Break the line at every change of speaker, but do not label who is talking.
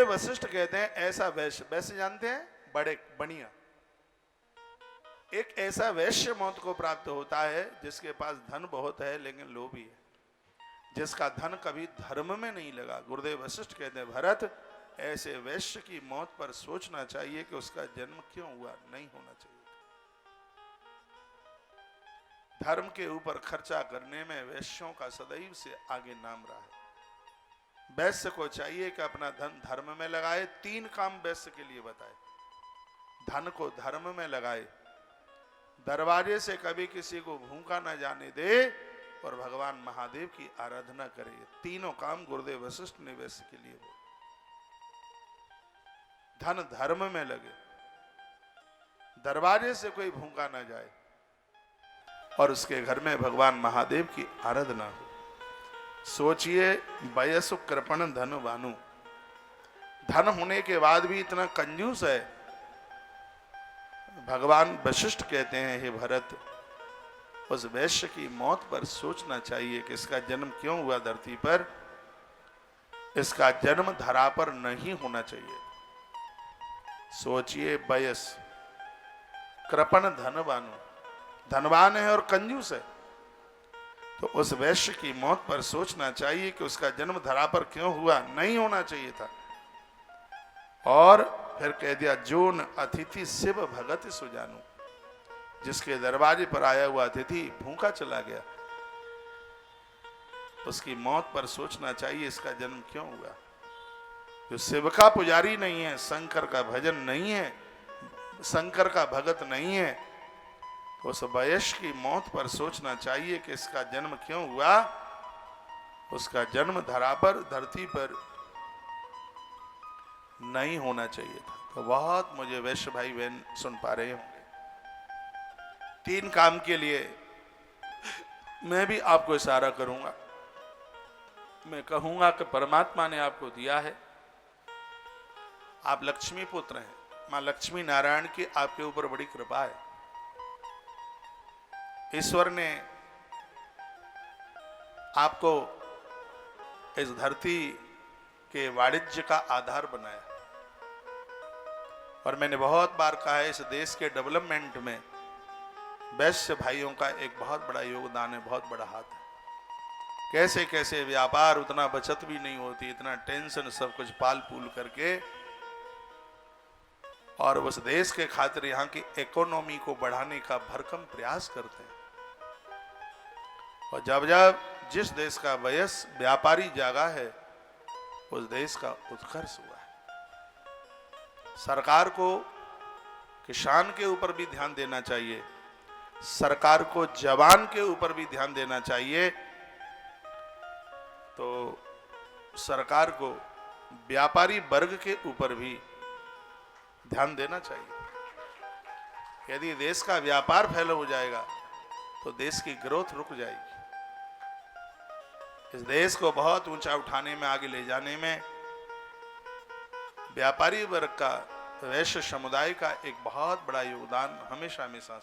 गुरुदेव वशिष्ठ कहते हैं ऐसा वैश्य, वैश्य जानते हैं बड़े बनिया, एक ऐसा वैश्य मौत को प्राप्त होता है जिसके पास धन बहुत है लेकिन लोभी है, जिसका धन कभी धर्म में नहीं लगा। गुरुदेव वशिष्ठ कहते हैं भरत, ऐसे वैश्य की मौत पर सोचना चाहिए कि उसका जन्म क्यों हुआ, नहीं होना चाहिए। धर्म के ऊपर खर्चा करने में वैश्यों का सदैव से आगे नाम रहा है। वैश्य को चाहिए कि अपना धन धर्म में लगाए। 3 काम वैश्य के लिए बताए। धन को धर्म में लगाए, दरवाजे से कभी किसी को भूखा न जाने दे और भगवान महादेव की आराधना करे। तीनों काम गुरुदेव वशिष्ठ ने वैश्य के लिए बोले। धन धर्म में लगे, दरवाजे से कोई भूखा न जाए और उसके घर में भगवान महादेव की आराधना हो। सोचिए, वयसु कृपण धनवानु, धन होने के बाद भी इतना कंजूस है। भगवान वशिष्ठ कहते हैं हे भरत, उस वैश्य की मौत पर सोचना चाहिए कि इसका जन्म क्यों हुआ धरती पर, इसका जन्म धरा पर नहीं होना चाहिए। सोचिए, वयस कृपण धनवानु, धनवान है और कंजूस है, तो उस वैश्य की मौत पर सोचना चाहिए कि उसका जन्म धरा पर क्यों हुआ, नहीं होना चाहिए था। और फिर कह दिया जोन अतिथि शिव भगत सुजानु, जिसके दरवाजे पर आया हुआ अतिथि भूखा चला गया, उसकी मौत पर सोचना चाहिए इसका जन्म क्यों हुआ। जो शिव का पुजारी नहीं है, शंकर का भजन नहीं है, शंकर का भगत नहीं है, तो उस वयस्क की मौत पर सोचना चाहिए कि इसका जन्म क्यों हुआ। उसका जन्म धरा पर, धरती पर नहीं होना चाहिए था। तो बहुत मुझे वैश्य भाई बहन सुन पा रहे होंगे। 3 काम के लिए मैं भी आपको इशारा करूंगा। मैं कहूंगा कि परमात्मा ने आपको दिया है, आप लक्ष्मी पुत्र हैं, मां लक्ष्मी नारायण की आपके ऊपर बड़ी कृपा है। ईश्वर ने आपको इस धरती के वाणिज्य का आधार बनाया, और मैंने बहुत बार कहा है इस देश के डेवलपमेंट में वैश्य भाइयों का एक बहुत बड़ा योगदान है, बहुत बड़ा हाथ है। कैसे कैसे व्यापार, उतना बचत भी नहीं होती, इतना टेंशन, सब कुछ पाल पूल करके, और उस देश के खातिर यहाँ की इकोनॉमी को बढ़ाने का भरकम प्रयास करते हैं। और जब जब जिस देश का वयस व्यापारी जागा है, उस देश का उत्कर्ष हुआ है। सरकार को किसान के ऊपर भी ध्यान देना चाहिए, सरकार को जवान के ऊपर भी ध्यान देना चाहिए। तो सरकार को व्यापारी वर्ग के ऊपर भी ध्यान देना चाहिए। यदि देश का व्यापार फैला हो जाएगा तो देश की ग्रोथ रुक जाएगी। इस देश को बहुत ऊंचा उठाने में, आगे ले जाने में व्यापारी वर्ग का, वैश्य समुदाय का एक बहुत बड़ा योगदान हमेशा हमेशा